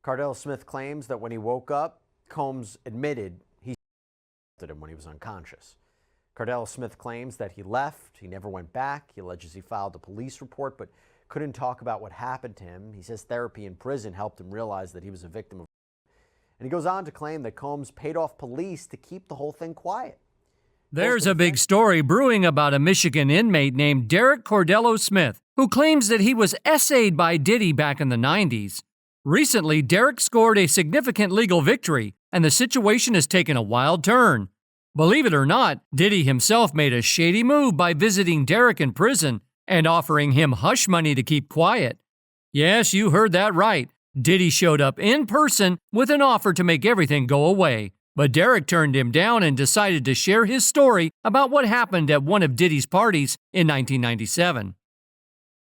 Cordello Smith claims that when he woke up, Combs admitted he assaulted him when he was unconscious. Cordello Smith claims that he left, he never went back. He alleges he filed a police report but couldn't talk about what happened to him. He says therapy in prison helped him realize that he was a victim of. And he goes on to claim that Combs paid off police to keep the whole thing quiet. There's a big story brewing about a Michigan inmate named Derrick Cordello Smith, who claims that he was essayed by Diddy back in the 90s. Recently, Derrick scored a significant legal victory, and the situation has taken a wild turn. Believe it or not, Diddy himself made a shady move by visiting Derrick in prison and offering him hush money to keep quiet. Yes, you heard that right. Diddy showed up in person with an offer to make everything go away. But Derrick turned him down and decided to share his story about what happened at one of Diddy's parties in 1997.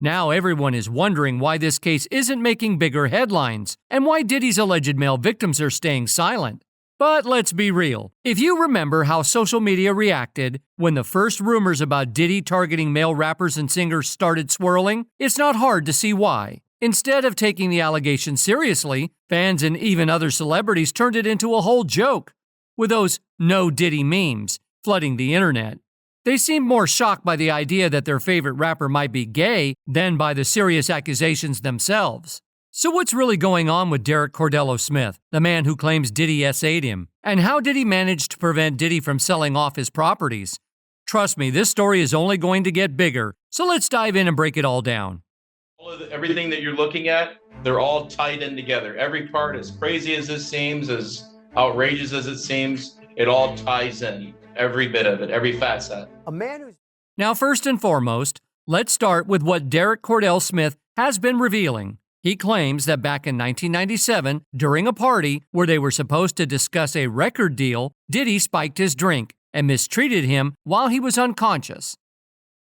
Now everyone is wondering why this case isn't making bigger headlines and why Diddy's alleged male victims are staying silent. But let's be real. If you remember how social media reacted when the first rumors about Diddy targeting male rappers and singers started swirling, it's not hard to see why. Instead of taking the allegation seriously, fans and even other celebrities turned it into a whole joke, with those "no Diddy" memes flooding the internet. They seemed more shocked by the idea that their favorite rapper might be gay than by the serious accusations themselves. So what's really going on with Derrick Cordello Smith, the man who claims Diddy essayed him? And how did he manage to prevent Diddy from selling off his properties? Trust me, this story is only going to get bigger, so let's dive in and break it all down. Everything that you're looking at, they're all tied in together. Every part, as crazy as this seems, as outrageous as it seems, it all ties in. Every bit of it, every facet. Now, first and foremost, let's start with what Derrick Cordello Smith has been revealing. He claims that back in 1997, during a party where they were supposed to discuss a record deal, Diddy spiked his drink and mistreated him while he was unconscious.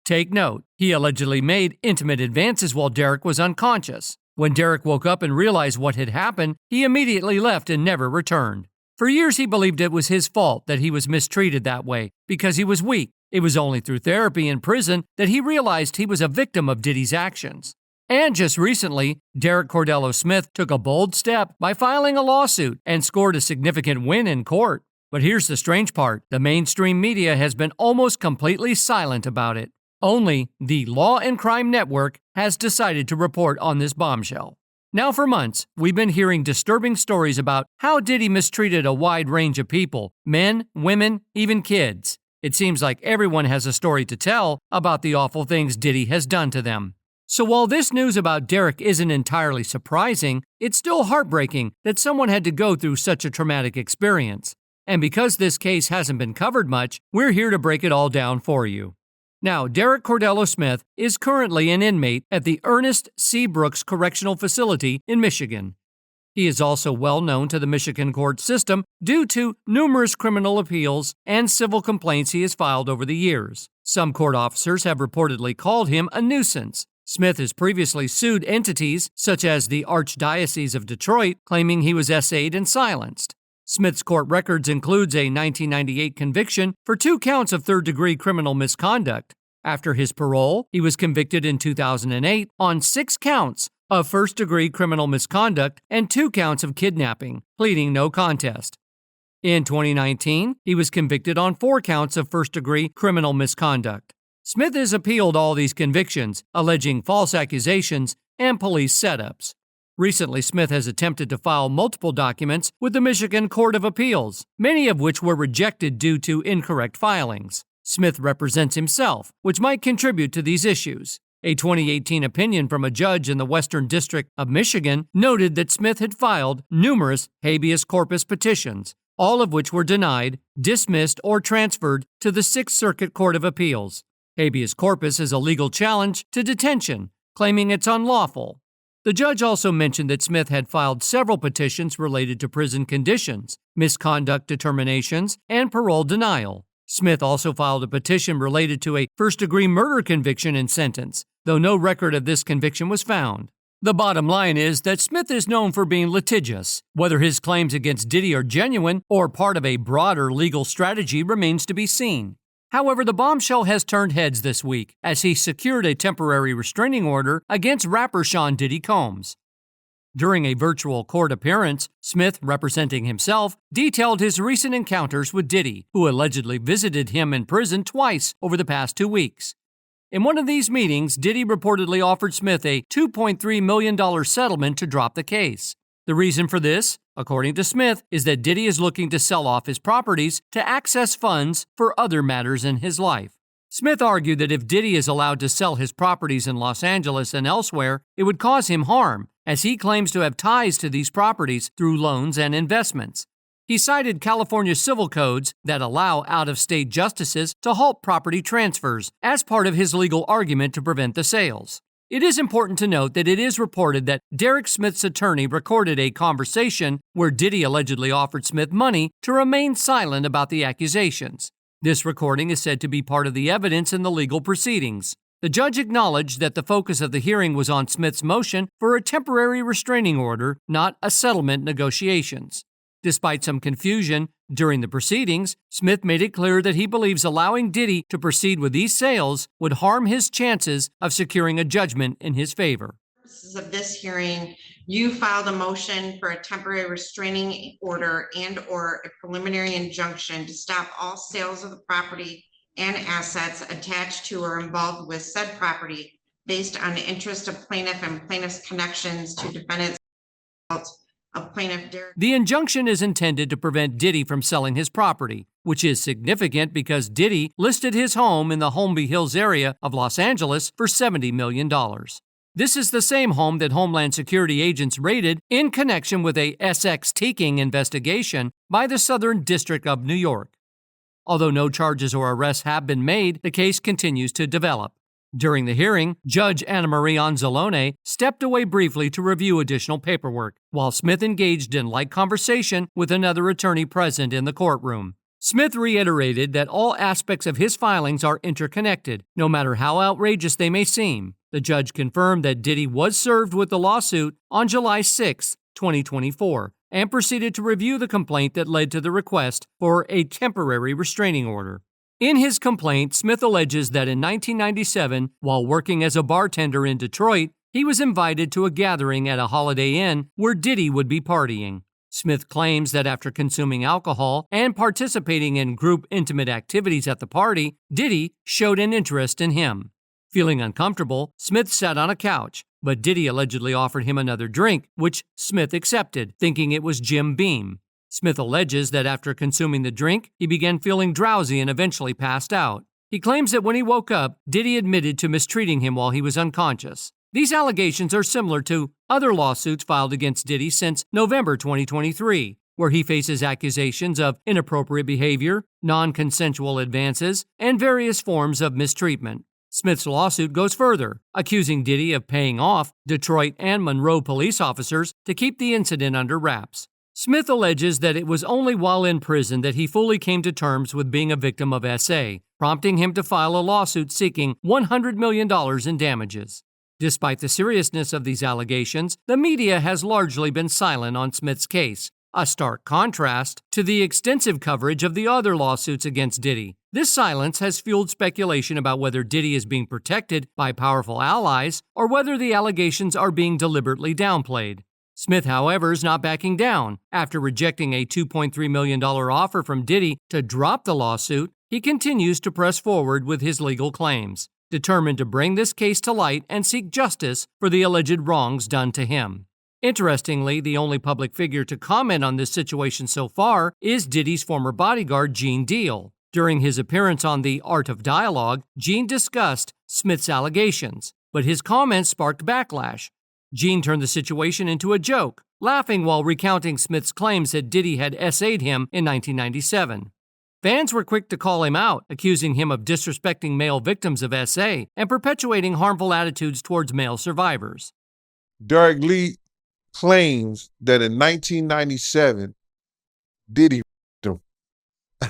Take note, he allegedly made intimate advances while Derrick was unconscious. When Derrick woke up and realized what had happened, he immediately left and never returned. For years, he believed it was his fault that he was mistreated that way because he was weak. It was only through therapy in prison that he realized he was a victim of Diddy's actions. And just recently, Derrick Cordello Smith took a bold step by filing a lawsuit and scored a significant win in court. But here's the strange part. The mainstream media has been almost completely silent about it. Only the Law and Crime Network has decided to report on this bombshell. Now for months, we've been hearing disturbing stories about how Diddy mistreated a wide range of people, men, women, even kids. It seems like everyone has a story to tell about the awful things Diddy has done to them. So while this news about Derrick isn't entirely surprising, it's still heartbreaking that someone had to go through such a traumatic experience. And because this case hasn't been covered much, we're here to break it all down for you. Now, Derrick Cordello Smith is currently an inmate at the Ernest C. Brooks Correctional Facility in Michigan. He is also well known to the Michigan court system due to numerous criminal appeals and civil complaints he has filed over the years. Some court officers have reportedly called him a nuisance. Smith has previously sued entities such as the Archdiocese of Detroit, claiming he was essayed and silenced. Smith's court records includes a 1998 conviction for 2 counts of third-degree criminal misconduct. After his parole, he was convicted in 2008 on 6 counts of first-degree criminal misconduct and 2 counts of kidnapping, pleading no contest. In 2019, he was convicted on 4 counts of first-degree criminal misconduct. Smith has appealed all these convictions, alleging false accusations and police setups. Recently, Smith has attempted to file multiple documents with the Michigan Court of Appeals, many of which were rejected due to incorrect filings. Smith represents himself, which might contribute to these issues. A 2018 opinion from a judge in the Western District of Michigan noted that Smith had filed numerous habeas corpus petitions, all of which were denied, dismissed, or transferred to the Sixth Circuit Court of Appeals. Habeas corpus is a legal challenge to detention, claiming it's unlawful. The judge also mentioned that Smith had filed several petitions related to prison conditions, misconduct determinations, and parole denial. Smith also filed a petition related to a first-degree murder conviction and sentence, though no record of this conviction was found. The bottom line is that Smith is known for being litigious. Whether his claims against Diddy are genuine or part of a broader legal strategy remains to be seen. However, the bombshell has turned heads this week as he secured a temporary restraining order against rapper Sean Diddy Combs. During a virtual court appearance, Smith, representing himself, detailed his recent encounters with Diddy, who allegedly visited him in prison twice over the past 2 weeks. In one of these meetings, Diddy reportedly offered Smith a $2.3 million settlement to drop the case. The reason for this, according to Smith, is that Diddy is looking to sell off his properties to access funds for other matters in his life. Smith argued that if Diddy is allowed to sell his properties in Los Angeles and elsewhere, it would cause him harm, as he claims to have ties to these properties through loans and investments. He cited California civil codes that allow out-of-state justices to halt property transfers as part of his legal argument to prevent the sales. It is important to note that it is reported that Derrick Smith's attorney recorded a conversation where Diddy allegedly offered Smith money to remain silent about the accusations. This recording is said to be part of the evidence in the legal proceedings. The judge acknowledged that the focus of the hearing was on Smith's motion for a temporary restraining order, not a settlement negotiations. Despite some confusion during the proceedings, Smith made it clear that he believes allowing Diddy to proceed with these sales would harm his chances of securing a judgment in his favor. Purposes of this hearing, you filed a motion for a temporary restraining order and/or a preliminary injunction to stop all sales of the property and assets attached to or involved with said property based on the interest of plaintiff and plaintiff's connections to defendants of plaintiff Derrick. The injunction is intended to prevent Diddy from selling his property, which is significant because Diddy listed his home in the Holmby Hills area of Los Angeles for $70 million. This is the same home that Homeland Security agents raided in connection with a SX-teaking investigation by the Southern District of New York. Although no charges or arrests have been made, the case continues to develop. During the hearing, Judge Anna Marie Anzalone stepped away briefly to review additional paperwork, while Smith engaged in light conversation with another attorney present in the courtroom. Smith reiterated that all aspects of his filings are interconnected, no matter how outrageous they may seem. The judge confirmed that Diddy was served with the lawsuit on July 6, 2024, and proceeded to review the complaint that led to the request for a temporary restraining order. In his complaint, Smith alleges that in 1997, while working as a bartender in Detroit, he was invited to a gathering at a Holiday Inn where Diddy would be partying. Smith claims that after consuming alcohol and participating in group intimate activities at the party, Diddy showed an interest in him. Feeling uncomfortable, Smith sat on a couch, but Diddy allegedly offered him another drink, which Smith accepted, thinking it was Jim Beam. Smith alleges that after consuming the drink, he began feeling drowsy and eventually passed out. He claims that when he woke up, Diddy admitted to mistreating him while he was unconscious. These allegations are similar to other lawsuits filed against Diddy since November 2023, where he faces accusations of inappropriate behavior, non-consensual advances, and various forms of mistreatment. Smith's lawsuit goes further, accusing Diddy of paying off Detroit and Monroe police officers to keep the incident under wraps. Smith alleges that it was only while in prison that he fully came to terms with being a victim of SA, prompting him to file a lawsuit seeking $100 million in damages. Despite the seriousness of these allegations, the media has largely been silent on Smith's case, a stark contrast to the extensive coverage of the other lawsuits against Diddy. This silence has fueled speculation about whether Diddy is being protected by powerful allies or whether the allegations are being deliberately downplayed. Smith, however, is not backing down. After rejecting a $2.3 million offer from Diddy to drop the lawsuit, he continues to press forward with his legal claims, determined to bring this case to light and seek justice for the alleged wrongs done to him. Interestingly, the only public figure to comment on this situation so far is Diddy's former bodyguard, Gene Deal. During his appearance on The Art of Dialogue, Gene discussed Smith's allegations, but his comments sparked backlash. Gene turned the situation into a joke, laughing while recounting Smith's claims that Diddy had SA'd him in 1997. Fans were quick to call him out, accusing him of disrespecting male victims of SA and perpetuating harmful attitudes towards male survivors. Derrick Lee claims that in 1997, Diddy him.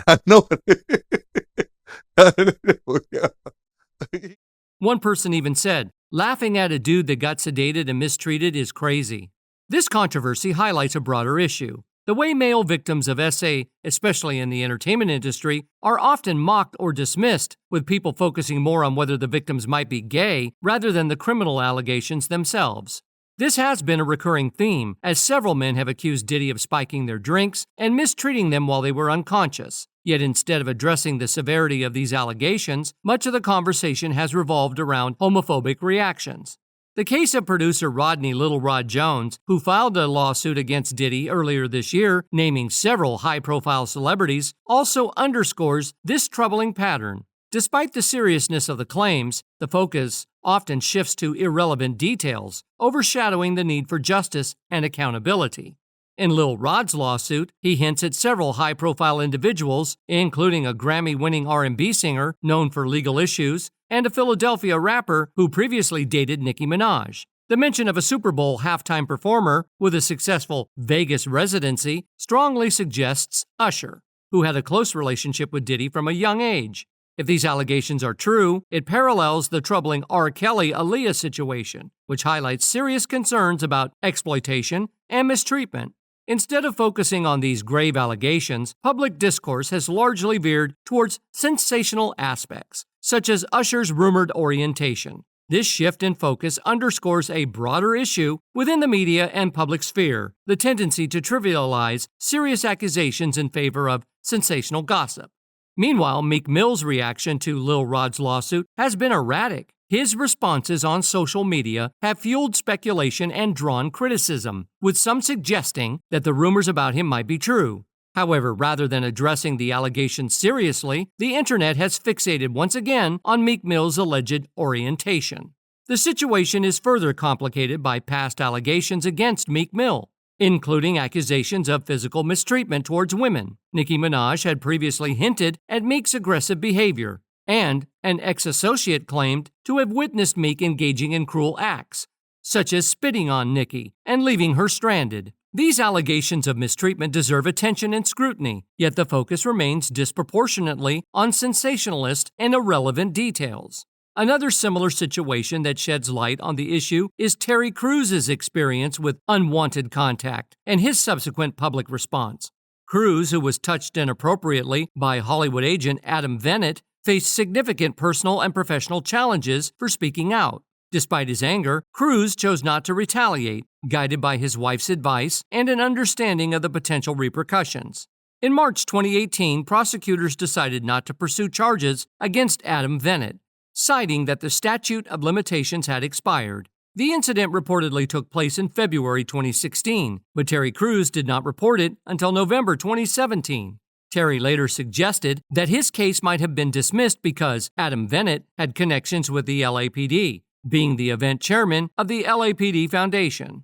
I know it. One person even said, "Laughing at a dude that got sedated and mistreated is crazy." This controversy highlights a broader issue. The way male victims of SA, especially in the entertainment industry, are often mocked or dismissed, with people focusing more on whether the victims might be gay rather than the criminal allegations themselves. This has been a recurring theme, as several men have accused Diddy of spiking their drinks and mistreating them while they were unconscious. Yet instead of addressing the severity of these allegations, much of the conversation has revolved around homophobic reactions. The case of producer Rodney Lil Rod Jones, who filed a lawsuit against Diddy earlier this year, naming several high-profile celebrities, also underscores this troubling pattern. Despite the seriousness of the claims, the focus often shifts to irrelevant details, overshadowing the need for justice and accountability. In Lil Rod's lawsuit, he hints at several high-profile individuals, including a Grammy-winning R&B singer known for legal issues, and a Philadelphia rapper who previously dated Nicki Minaj. The mention of a Super Bowl halftime performer with a successful Vegas residency strongly suggests Usher, who had a close relationship with Diddy from a young age. If these allegations are true, it parallels the troubling R. Kelly-Aaliyah situation, which highlights serious concerns about exploitation and mistreatment. Instead of focusing on these grave allegations, public discourse has largely veered towards sensational aspects, such as Usher's rumored orientation. This shift in focus underscores a broader issue within the media and public sphere, the tendency to trivialize serious accusations in favor of sensational gossip. Meanwhile, Meek Mill's reaction to Lil Rod's lawsuit has been erratic. His responses on social media have fueled speculation and drawn criticism, with some suggesting that the rumors about him might be true. However, rather than addressing the allegations seriously, the internet has fixated once again on Meek Mill's alleged orientation. The situation is further complicated by past allegations against Meek Mill, including accusations of physical mistreatment towards women. Nicki Minaj had previously hinted at Meek's aggressive behavior, and an ex-associate claimed to have witnessed Meek engaging in cruel acts, such as spitting on Nicki and leaving her stranded. These allegations of mistreatment deserve attention and scrutiny, yet the focus remains disproportionately on sensationalist and irrelevant details. Another similar situation that sheds light on the issue is Terry Crews's experience with unwanted contact and his subsequent public response. Crews, who was touched inappropriately by Hollywood agent Adam Vennet, faced significant personal and professional challenges for speaking out. Despite his anger, Crews chose not to retaliate, guided by his wife's advice and an understanding of the potential repercussions. In March 2018, prosecutors decided not to pursue charges against Adam Vennet, citing that the statute of limitations had expired. The incident reportedly took place in February 2016, but Terry Crews did not report it until November 2017. Terry later suggested that his case might have been dismissed because Adam Vennet had connections with the LAPD, being the event chairman of the LAPD Foundation.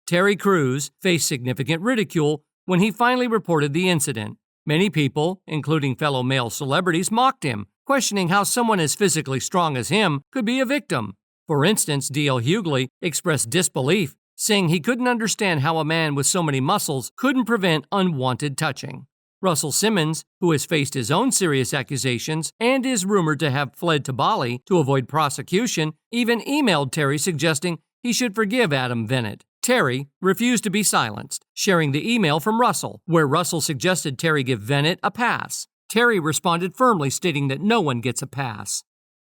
Terry Crews faced significant ridicule when he finally reported the incident. Many people, including fellow male celebrities, mocked him, questioning how someone as physically strong as him could be a victim. For instance, D.L. Hughley expressed disbelief, saying he couldn't understand how a man with so many muscles couldn't prevent unwanted touching. Russell Simmons, who has faced his own serious accusations and is rumored to have fled to Bali to avoid prosecution, even emailed Terry suggesting he should forgive Adam Vennet. Terry refused to be silenced, sharing the email from Russell, where Russell suggested Terry give Vennet a pass. Terry responded firmly, stating that no one gets a pass.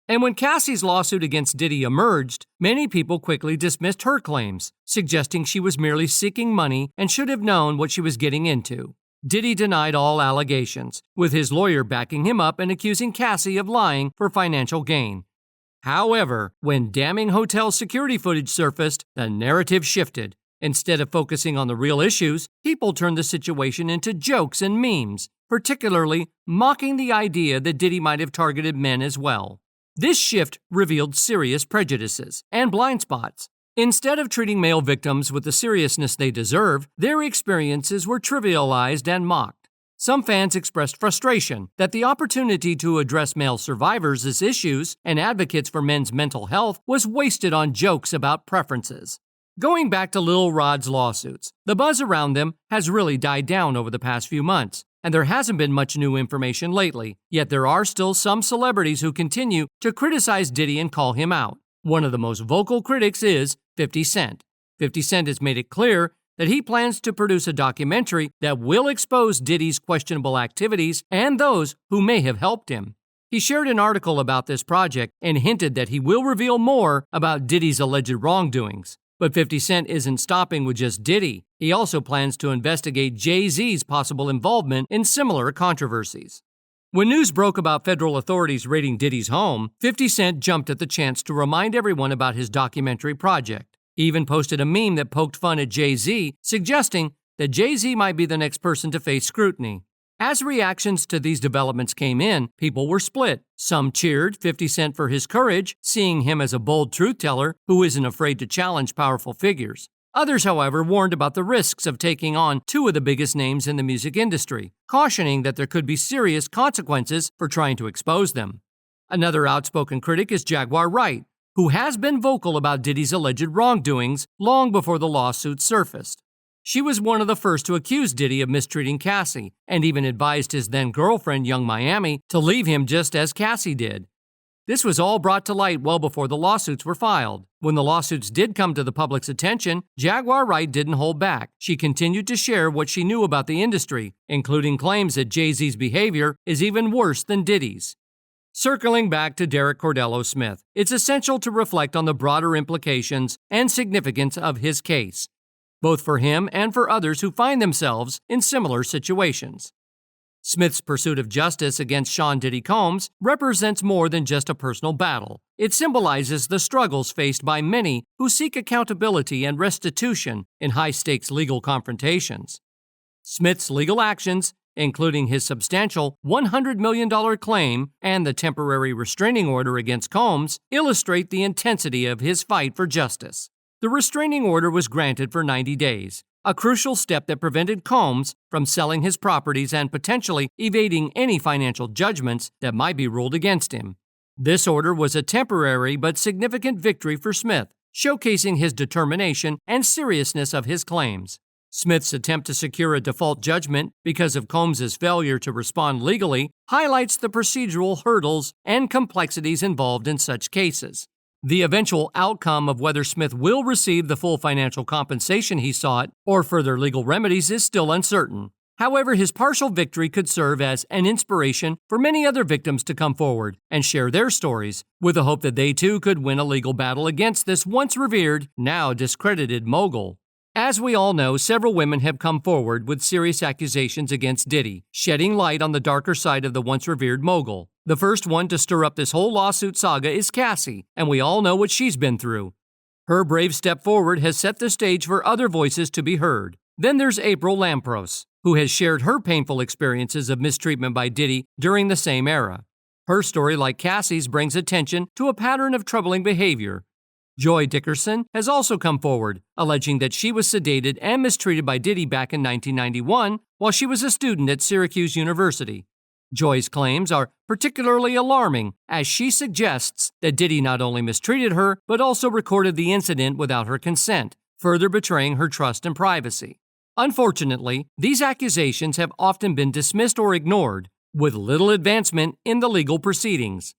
And when Cassie's lawsuit against Diddy emerged, many people quickly dismissed her claims, suggesting she was merely seeking money and should have known what she was getting into. Diddy denied all allegations, with his lawyer backing him up and accusing Cassie of lying for financial gain. However, when damning hotel security footage surfaced, the narrative shifted. Instead of focusing on the real issues, people turned the situation into jokes and memes, particularly mocking the idea that Diddy might have targeted men as well. This shift revealed serious prejudices and blind spots. Instead of treating male victims with the seriousness they deserve, their experiences were trivialized and mocked. Some fans expressed frustration that the opportunity to address male survivors as issues and advocates for men's mental health was wasted on jokes about preferences. Going back to Lil Rod's lawsuits, the buzz around them has really died down over the past few months, and there hasn't been much new information lately, yet there are still some celebrities who continue to criticize Diddy and call him out. One of the most vocal critics is 50 Cent. 50 Cent has made it clear that he plans to produce a documentary that will expose Diddy's questionable activities and those who may have helped him. He shared an article about this project and hinted that he will reveal more about Diddy's alleged wrongdoings. But 50 Cent isn't stopping with just Diddy. He also plans to investigate Jay-Z's possible involvement in similar controversies. When news broke about federal authorities raiding Diddy's home, 50 Cent jumped at the chance to remind everyone about his documentary project. He even posted a meme that poked fun at Jay-Z, suggesting that Jay-Z might be the next person to face scrutiny. As reactions to these developments came in, people were split. Some cheered 50 Cent for his courage, seeing him as a bold truth-teller who isn't afraid to challenge powerful figures. Others, however, warned about the risks of taking on two of the biggest names in the music industry, cautioning that there could be serious consequences for trying to expose them. Another outspoken critic is Jaguar Wright, who has been vocal about Diddy's alleged wrongdoings long before the lawsuit surfaced. She was one of the first to accuse Diddy of mistreating Cassie, and even advised his then-girlfriend, Young Miami, to leave him just as Cassie did. This was all brought to light well before the lawsuits were filed. When the lawsuits did come to the public's attention, Jaguar Wright didn't hold back. She continued to share what she knew about the industry, including claims that Jay-Z's behavior is even worse than Diddy's. Circling back to Derrick Cordello Smith, it's essential to reflect on the broader implications and significance of his case, both for him and for others who find themselves in similar situations. Smith's pursuit of justice against Sean Diddy Combs represents more than just a personal battle. It symbolizes the struggles faced by many who seek accountability and restitution in high-stakes legal confrontations. Smith's legal actions, including his substantial $100 million claim and the temporary restraining order against Combs, illustrate the intensity of his fight for justice. The restraining order was granted for 90 days, a crucial step that prevented Combs from selling his properties and potentially evading any financial judgments that might be ruled against him. This order was a temporary but significant victory for Smith, showcasing his determination and seriousness of his claims. Smith's attempt to secure a default judgment because of Combs' failure to respond legally highlights the procedural hurdles and complexities involved in such cases. The eventual outcome of whether Smith will receive the full financial compensation he sought or further legal remedies is still uncertain. However, his partial victory could serve as an inspiration for many other victims to come forward and share their stories, with the hope that they too could win a legal battle against this once revered, now discredited mogul. As we all know, several women have come forward with serious accusations against Diddy, shedding light on the darker side of the once revered mogul. The first one to stir up this whole lawsuit saga is Cassie, and we all know what she's been through. Her brave step forward has set the stage for other voices to be heard. Then there's April Lampros, who has shared her painful experiences of mistreatment by Diddy during the same era. Her story, like Cassie's, brings attention to a pattern of troubling behavior. Joy Dickerson has also come forward, alleging that she was sedated and mistreated by Diddy back in 1991 while she was a student at Syracuse University. Joy's claims are particularly alarming, as she suggests that Diddy not only mistreated her, but also recorded the incident without her consent, further betraying her trust and privacy. Unfortunately, these accusations have often been dismissed or ignored, with little advancement in the legal proceedings.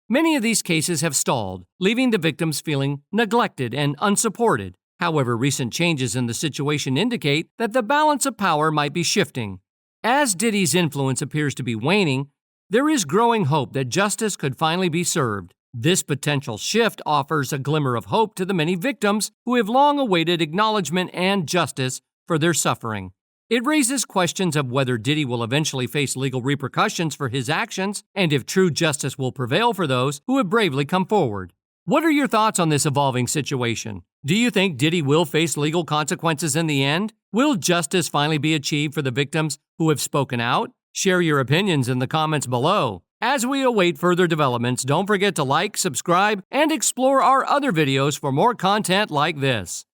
Many of these cases have stalled, leaving the victims feeling neglected and unsupported. However, recent changes in the situation indicate that the balance of power might be shifting. As Diddy's influence appears to be waning, there is growing hope that justice could finally be served. This potential shift offers a glimmer of hope to the many victims who have long awaited acknowledgement and justice for their suffering. It raises questions of whether Diddy will eventually face legal repercussions for his actions and if true justice will prevail for those who have bravely come forward. What are your thoughts on this evolving situation? Do you think Diddy will face legal consequences in the end? Will justice finally be achieved for the victims who have spoken out? Share your opinions in the comments below. As we await further developments, don't forget to like, subscribe, and explore our other videos for more content like this.